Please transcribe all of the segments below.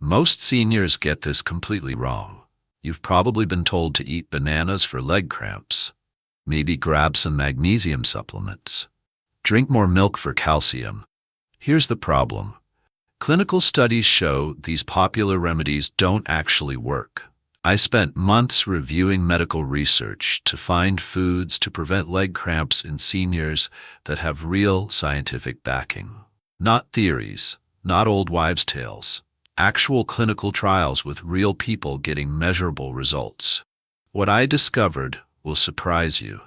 Most seniors get this completely wrong. You've probably been told to eat bananas for leg cramps. Maybe grab some magnesium supplements. Drink more milk for calcium. Here's the problem. Clinical studies show these popular remedies don't actually work. I spent months reviewing medical research to find foods to prevent leg cramps in seniors that have real scientific backing. Not theories, not old wives' tales. Actual clinical trials with real people getting measurable results. What I discovered will surprise you.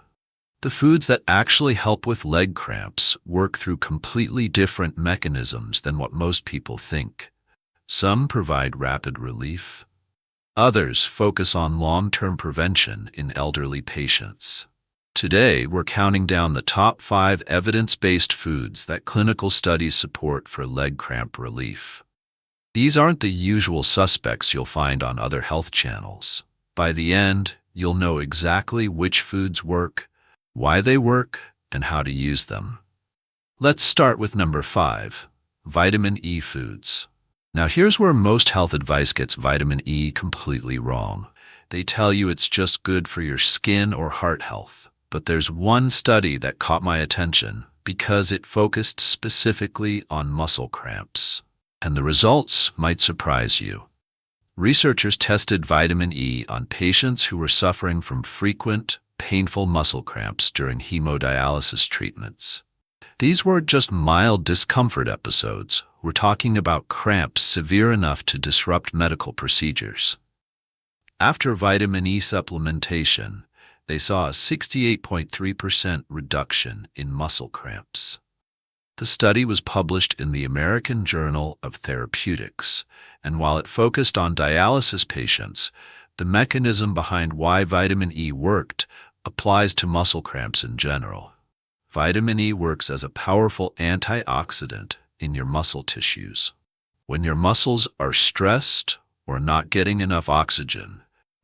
The foods that actually help with leg cramps work through completely different mechanisms than what most people think. Some provide rapid relief. Others focus on long-term prevention in elderly patients. Today, we're counting down the top 5 evidence-based foods that clinical studies support for leg cramp relief. These aren't the usual suspects you'll find on other health channels. By the end, you'll know exactly which foods work, why they work, and how to use them. Let's start with number 5, vitamin E foods. Now here's where most health advice gets vitamin E completely wrong. They tell you it's just good for your skin or heart health. But there's one study that caught my attention because it focused specifically on muscle cramps. And the results might surprise you. Researchers tested vitamin E on patients who were suffering from frequent, painful muscle cramps during hemodialysis treatments. These weren't just mild discomfort episodes. We're talking about cramps severe enough to disrupt medical procedures. After vitamin E supplementation, they saw a 68.3% reduction in muscle cramps. The study was published in the American Journal of Therapeutics, and while it focused on dialysis patients, the mechanism behind why vitamin E worked applies to muscle cramps in general. Vitamin E works as a powerful antioxidant in your muscle tissues. When your muscles are stressed or not getting enough oxygen,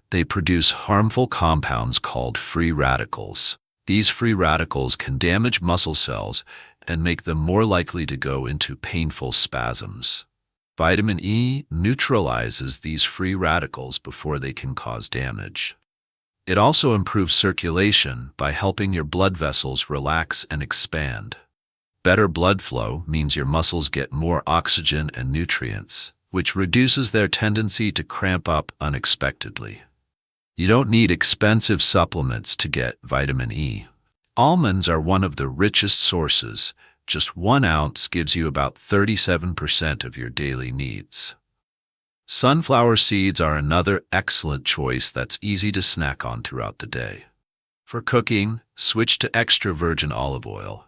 they produce harmful compounds called free radicals. These free radicals can damage muscle cells and make them more likely to go into painful spasms. Vitamin E neutralizes these free radicals before they can cause damage. It also improves circulation by helping your blood vessels relax and expand. Better blood flow means your muscles get more oxygen and nutrients, which reduces their tendency to cramp up unexpectedly. You don't need expensive supplements to get vitamin E. Almonds are one of the richest sources. Just 1 ounce gives you about 37% of your daily needs. Sunflower seeds are another excellent choice that's easy to snack on throughout the day. For cooking, switch to extra virgin olive oil.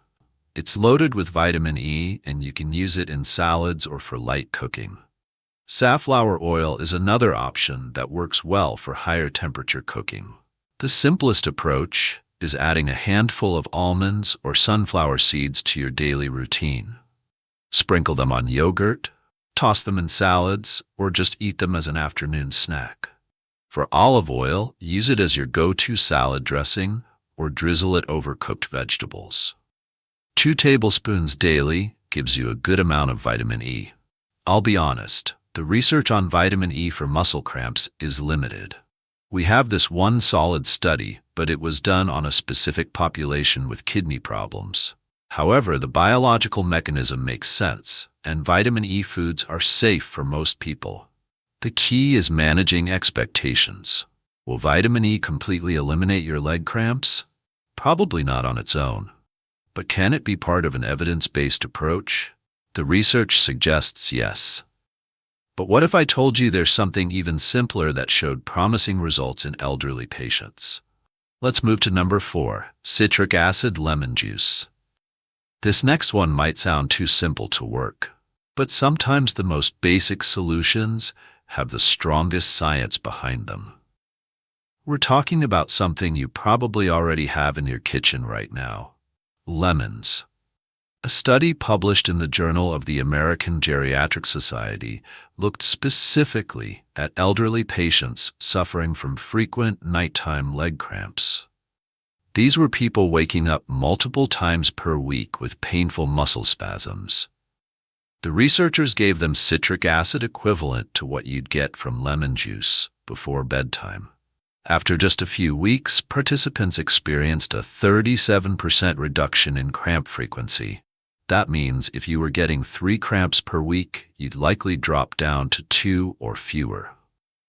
It's loaded with vitamin E and you can use it in salads or for light cooking. Safflower oil is another option that works well for higher temperature cooking. The simplest approach is adding a handful of almonds or sunflower seeds to your daily routine. Sprinkle them on yogurt, toss them in salads, or just eat them as an afternoon snack. For olive oil, use it as your go-to salad dressing or drizzle it over cooked vegetables. 2 tablespoons daily gives you a good amount of vitamin E. I'll be honest, the research on vitamin E for muscle cramps is limited. We have this one solid study, but it was done on a specific population with kidney problems. However, the biological mechanism makes sense, and vitamin E foods are safe for most people. The key is managing expectations. Will vitamin E completely eliminate your leg cramps? Probably not on its own. But can it be part of an evidence-based approach? The research suggests yes. But what if I told you there's something even simpler that showed promising results in elderly patients? Let's move to number 4, citric acid lemon juice. This next one might sound too simple to work, but sometimes the most basic solutions have the strongest science behind them. We're talking about something you probably already have in your kitchen right now: lemons. A study published in the Journal of the American Geriatric Society looked specifically at elderly patients suffering from frequent nighttime leg cramps. These were people waking up multiple times per week with painful muscle spasms. The researchers gave them citric acid equivalent to what you'd get from lemon juice before bedtime. After just a few weeks, participants experienced a 37% reduction in cramp frequency. That means if you were getting 3 cramps per week, you'd likely drop down to 2 or fewer.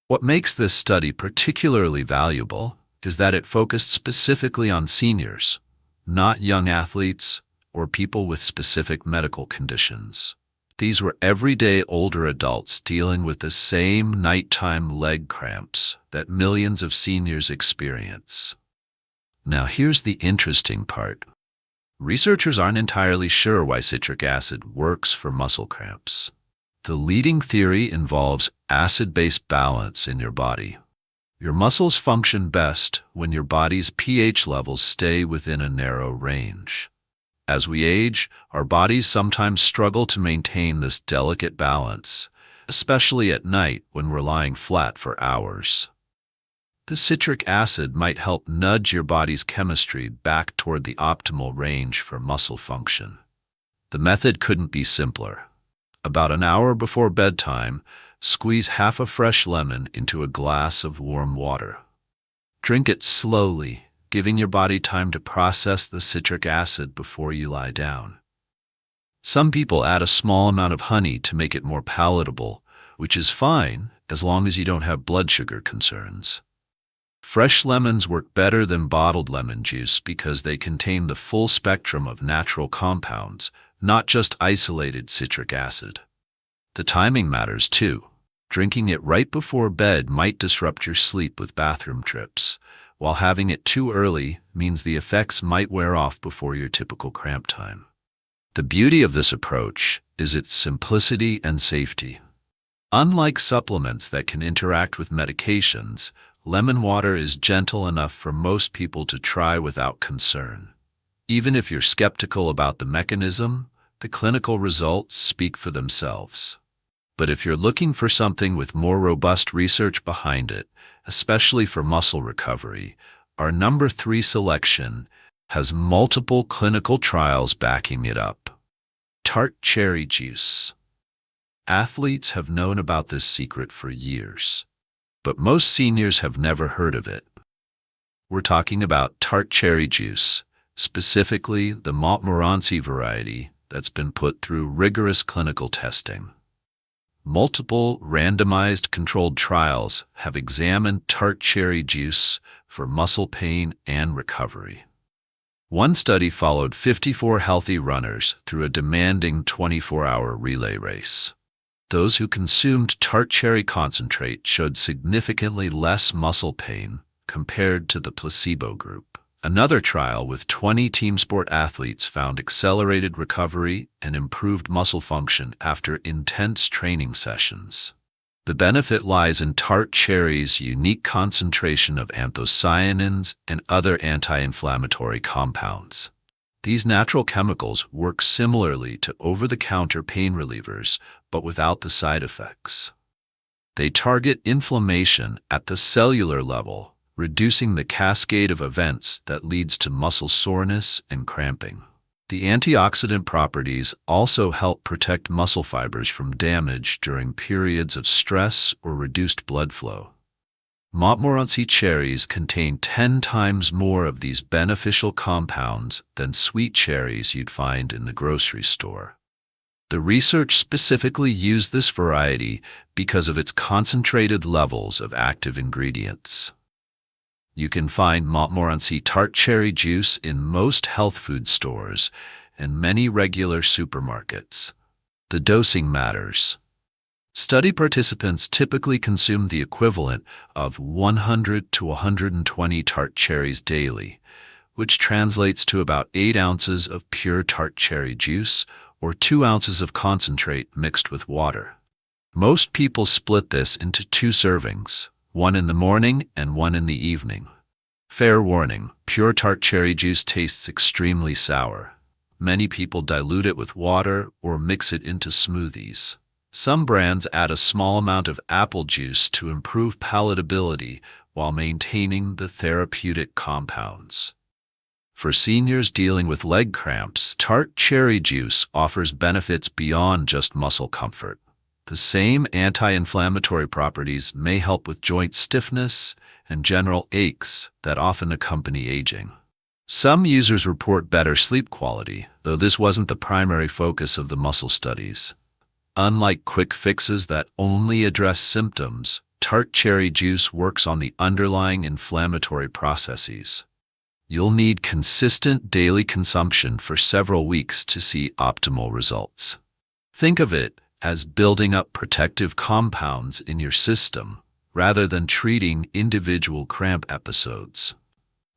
What makes this study particularly valuable is that it focused specifically on seniors, not young athletes or people with specific medical conditions. These were everyday older adults dealing with the same nighttime leg cramps that millions of seniors experience. Now here's the interesting part. Researchers aren't entirely sure why citric acid works for muscle cramps. The leading theory involves acid-base balance in your body. Your muscles function best when your body's pH levels stay within a narrow range. As we age, our bodies sometimes struggle to maintain this delicate balance, especially at night when we're lying flat for hours. The citric acid might help nudge your body's chemistry back toward the optimal range for muscle function. The method couldn't be simpler. About an hour before bedtime, squeeze half a fresh lemon into a glass of warm water. Drink it slowly, giving your body time to process the citric acid before you lie down. Some people add a small amount of honey to make it more palatable, which is fine as long as you don't have blood sugar concerns. Fresh lemons work better than bottled lemon juice because they contain the full spectrum of natural compounds, not just isolated citric acid. The timing matters too. Drinking it right before bed might disrupt your sleep with bathroom trips, while having it too early means the effects might wear off before your typical cramp time. The beauty of this approach is its simplicity and safety. Unlike supplements that can interact with medications, lemon water is gentle enough for most people to try without concern. Even if you're skeptical about the mechanism, the clinical results speak for themselves. But if you're looking for something with more robust research behind it, especially for muscle recovery, our number 3 selection has multiple clinical trials backing it up. Tart cherry juice. Athletes have known about this secret for years, but most seniors have never heard of it. We're talking about tart cherry juice, specifically the Montmorency variety that's been put through rigorous clinical testing. Multiple randomized controlled trials have examined tart cherry juice for muscle pain and recovery. One study followed 54 healthy runners through a demanding 24-hour relay race. Those who consumed tart cherry concentrate showed significantly less muscle pain compared to the placebo group. Another trial with 20 team sport athletes found accelerated recovery and improved muscle function after intense training sessions. The benefit lies in tart cherry's unique concentration of anthocyanins and other anti-inflammatory compounds. These natural chemicals work similarly to over-the-counter pain relievers, but without the side effects. They target inflammation at the cellular level, reducing the cascade of events that leads to muscle soreness and cramping. The antioxidant properties also help protect muscle fibers from damage during periods of stress or reduced blood flow. Montmorency cherries contain 10 times more of these beneficial compounds than sweet cherries you'd find in the grocery store. The research specifically used this variety because of its concentrated levels of active ingredients. You can find Montmorency tart cherry juice in most health food stores and many regular supermarkets. The dosing matters. Study participants typically consume the equivalent of 100 to 120 tart cherries daily, which translates to about 8 ounces of pure tart cherry juice or 2 ounces of concentrate mixed with water. Most people split this into 2 servings, one in the morning and one in the evening. Fair warning, pure tart cherry juice tastes extremely sour. Many people dilute it with water or mix it into smoothies. Some brands add a small amount of apple juice to improve palatability while maintaining the therapeutic compounds. For seniors dealing with leg cramps, tart cherry juice offers benefits beyond just muscle comfort. The same anti-inflammatory properties may help with joint stiffness and general aches that often accompany aging. Some users report better sleep quality, though this wasn't the primary focus of the muscle studies. Unlike quick fixes that only address symptoms, tart cherry juice works on the underlying inflammatory processes. You'll need consistent daily consumption for several weeks to see optimal results. Think of it as building up protective compounds in your system rather than treating individual cramp episodes.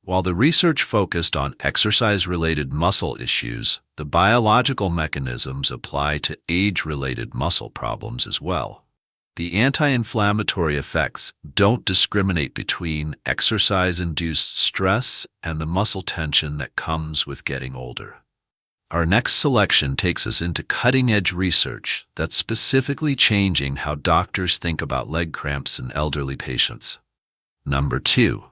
While the research focused on exercise-related muscle issues, the biological mechanisms apply to age-related muscle problems as well. The anti-inflammatory effects don't discriminate between exercise-induced stress and the muscle tension that comes with getting older. Our next selection takes us into cutting-edge research that's specifically changing how doctors think about leg cramps in elderly patients. Number 2.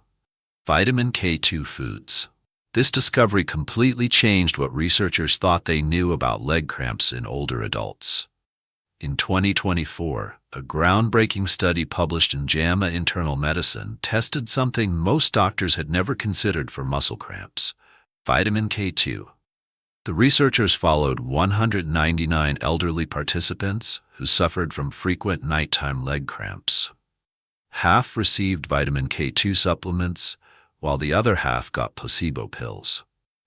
Vitamin K2 foods. This discovery completely changed what researchers thought they knew about leg cramps in older adults. In 2024, a groundbreaking study published in JAMA Internal Medicine tested something most doctors had never considered for muscle cramps: vitamin K2. The researchers followed 199 elderly participants who suffered from frequent nighttime leg cramps. Half received vitamin K2 supplements, while the other half got placebo pills.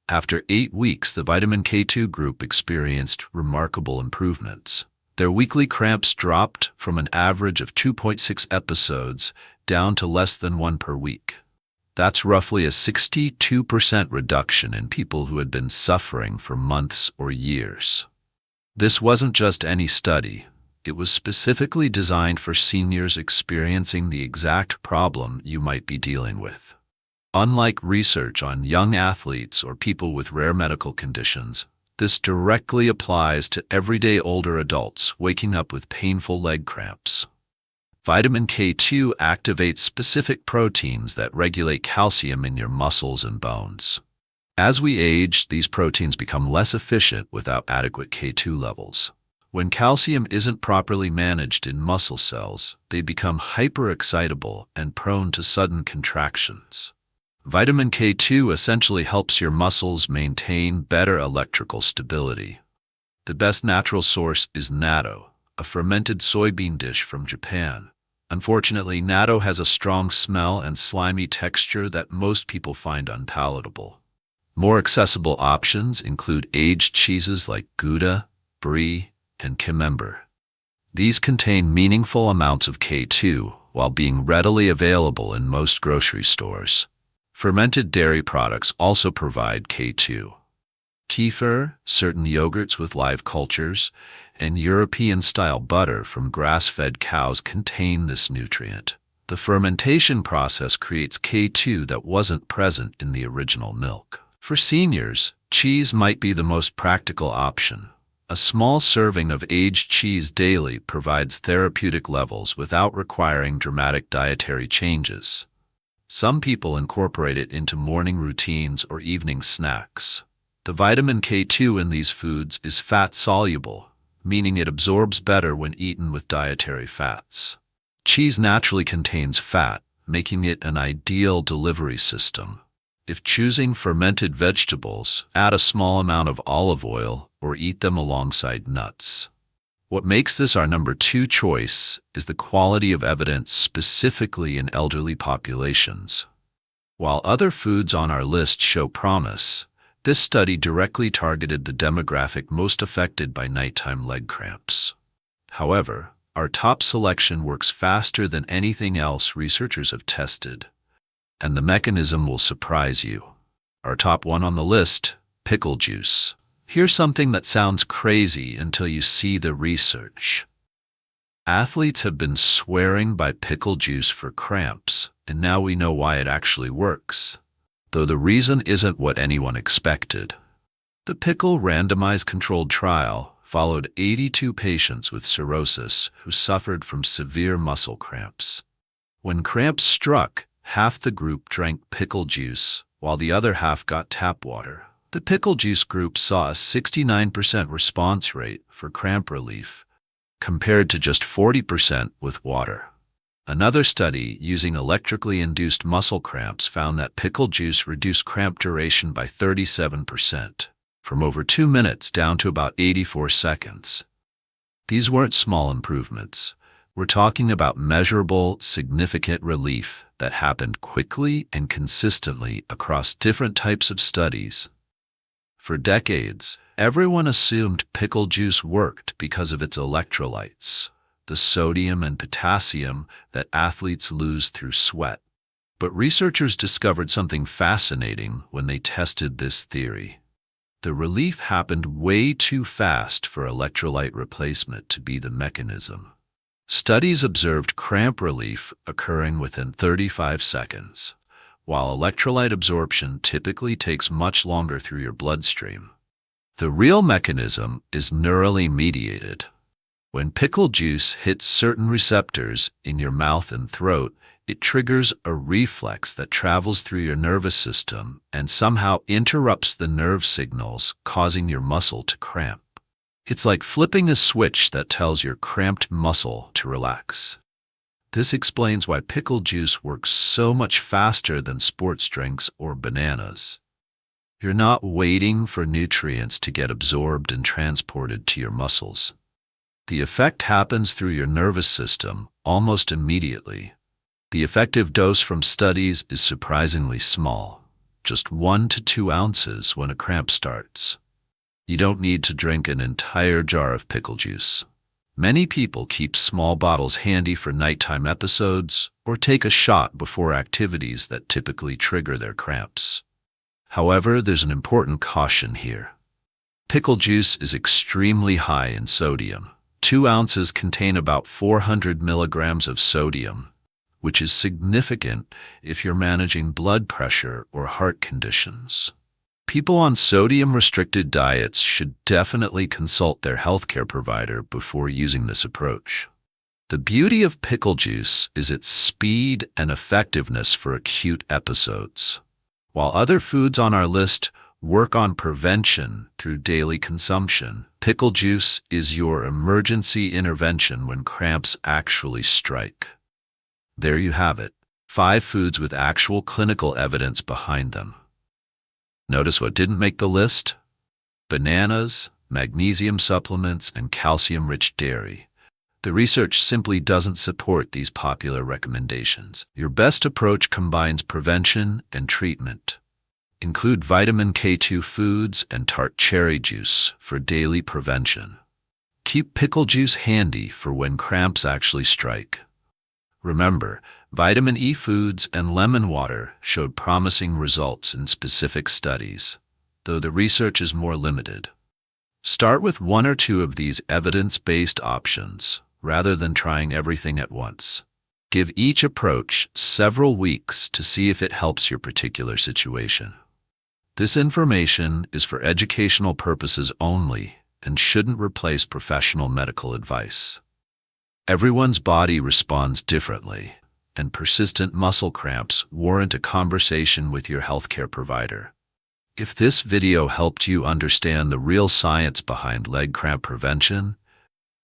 After 8 weeks, the vitamin K2 group experienced remarkable improvements. Their weekly cramps dropped from an average of 2.6 episodes down to less than 1 per week. That's roughly a 62% reduction in people who had been suffering for months or years. This wasn't just any study. It was specifically designed for seniors experiencing the exact problem you might be dealing with. Unlike research on young athletes or people with rare medical conditions, this directly applies to everyday older adults waking up with painful leg cramps. Vitamin K2 activates specific proteins that regulate calcium in your muscles and bones. As we age, these proteins become less efficient without adequate K2 levels. When calcium isn't properly managed in muscle cells, they become hyperexcitable and prone to sudden contractions. Vitamin K2 essentially helps your muscles maintain better electrical stability. The best natural source is natto, a fermented soybean dish from Japan. Unfortunately, natto has a strong smell and slimy texture that most people find unpalatable. More accessible options include aged cheeses like Gouda, Brie, and Camembert. These contain meaningful amounts of K2 while being readily available in most grocery stores. Fermented dairy products also provide K2. Kefir, certain yogurts with live cultures, and European-style butter from grass-fed cows contain this nutrient. The fermentation process creates K2 that wasn't present in the original milk. For seniors, cheese might be the most practical option. A small serving of aged cheese daily provides therapeutic levels without requiring dramatic dietary changes. Some people incorporate it into morning routines or evening snacks. The vitamin K2 in these foods is fat-soluble, meaning it absorbs better when eaten with dietary fats. Cheese naturally contains fat, making it an ideal delivery system. If choosing fermented vegetables, add a small amount of olive oil or eat them alongside nuts. What makes this our number 2 choice is the quality of evidence specifically in elderly populations. While other foods on our list show promise, this study directly targeted the demographic most affected by nighttime leg cramps. However, our top selection works faster than anything else researchers have tested, and the mechanism will surprise you. Our top 1 on the list: pickle juice. Here's something that sounds crazy until you see the research. Athletes have been swearing by pickle juice for cramps, and now we know why it actually works, though the reason isn't what anyone expected. The pickle randomized controlled trial followed 82 patients with cirrhosis who suffered from severe muscle cramps. When cramps struck, half the group drank pickle juice, while the other half got tap water. The pickle juice group saw a 69% response rate for cramp relief, compared to just 40% with water. Another study using electrically induced muscle cramps found that pickle juice reduced cramp duration by 37%, from over 2 minutes down to about 84 seconds. These weren't small improvements. We're talking about measurable, significant relief that happened quickly and consistently across different types of studies. For decades, everyone assumed pickle juice worked because of its electrolytes, the sodium and potassium that athletes lose through sweat. But researchers discovered something fascinating when they tested this theory. The relief happened way too fast for electrolyte replacement to be the mechanism. Studies observed cramp relief occurring within 35 seconds, while electrolyte absorption typically takes much longer through your bloodstream. The real mechanism is neurally mediated. When pickle juice hits certain receptors in your mouth and throat, it triggers a reflex that travels through your nervous system and somehow interrupts the nerve signals, causing your muscle to cramp. It's like flipping a switch that tells your cramped muscle to relax. This explains why pickle juice works so much faster than sports drinks or bananas. You're not waiting for nutrients to get absorbed and transported to your muscles. The effect happens through your nervous system almost immediately. The effective dose from studies is surprisingly small, just 1 to 2 ounces when a cramp starts. You don't need to drink an entire jar of pickle juice. Many people keep small bottles handy for nighttime episodes or take a shot before activities that typically trigger their cramps. However, there's an important caution here. Pickle juice is extremely high in sodium. 2 ounces contain about 400 milligrams of sodium, which is significant if you're managing blood pressure or heart conditions. People on sodium-restricted diets should definitely consult their healthcare provider before using this approach. The beauty of pickle juice is its speed and effectiveness for acute episodes. While other foods on our list work on prevention through daily consumption, pickle juice is your emergency intervention when cramps actually strike. There you have it, 5 foods with actual clinical evidence behind them. Notice what didn't make the list? Bananas, magnesium supplements, and calcium-rich dairy. The research simply doesn't support these popular recommendations. Your best approach combines prevention and treatment. Include vitamin K2 foods and tart cherry juice for daily prevention. Keep pickle juice handy for when cramps actually strike. Remember, vitamin E foods and lemon water showed promising results in specific studies, though the research is more limited. Start with 1 or 2 of these evidence-based options, rather than trying everything at once. Give each approach several weeks to see if it helps your particular situation. This information is for educational purposes only and shouldn't replace professional medical advice. Everyone's body responds differently, and persistent muscle cramps warrant a conversation with your healthcare provider. If this video helped you understand the real science behind leg cramp prevention,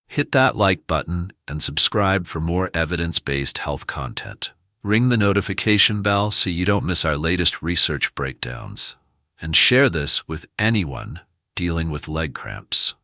hit that like button and subscribe for more evidence-based health content. Ring the notification bell so you don't miss our latest research breakdowns, and share this with anyone dealing with leg cramps.